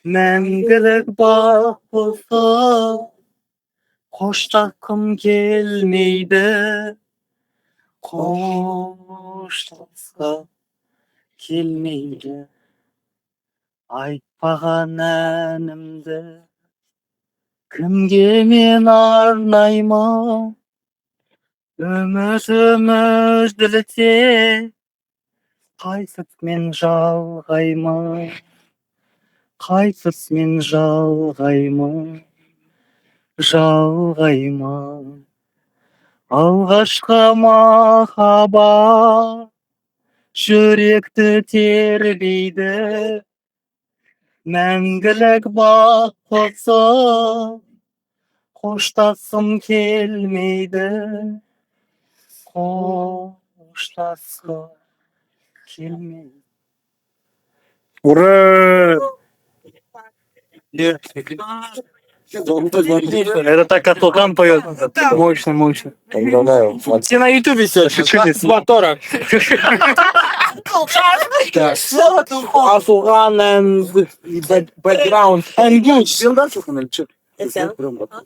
Мәңгілік бақ болса, қоштасқым келмейді, қоштасқым келмейді. Айтпаған әнімді кімге мен арнаймын? Үмітілте қайсысымен жалғаймын? Қайсысымен жалғаймын? Жалғаймын. Алғашқы махаббат жүректі тербейді. Мәңгілік бақ болса, қоштасқым келмейді. Қоштасқым келмейді. Ура! Это так Атоган поет. Мощно, мощно. Поздравляю. Все на ютубе сейчас. Мотора. Афуган and background. And good.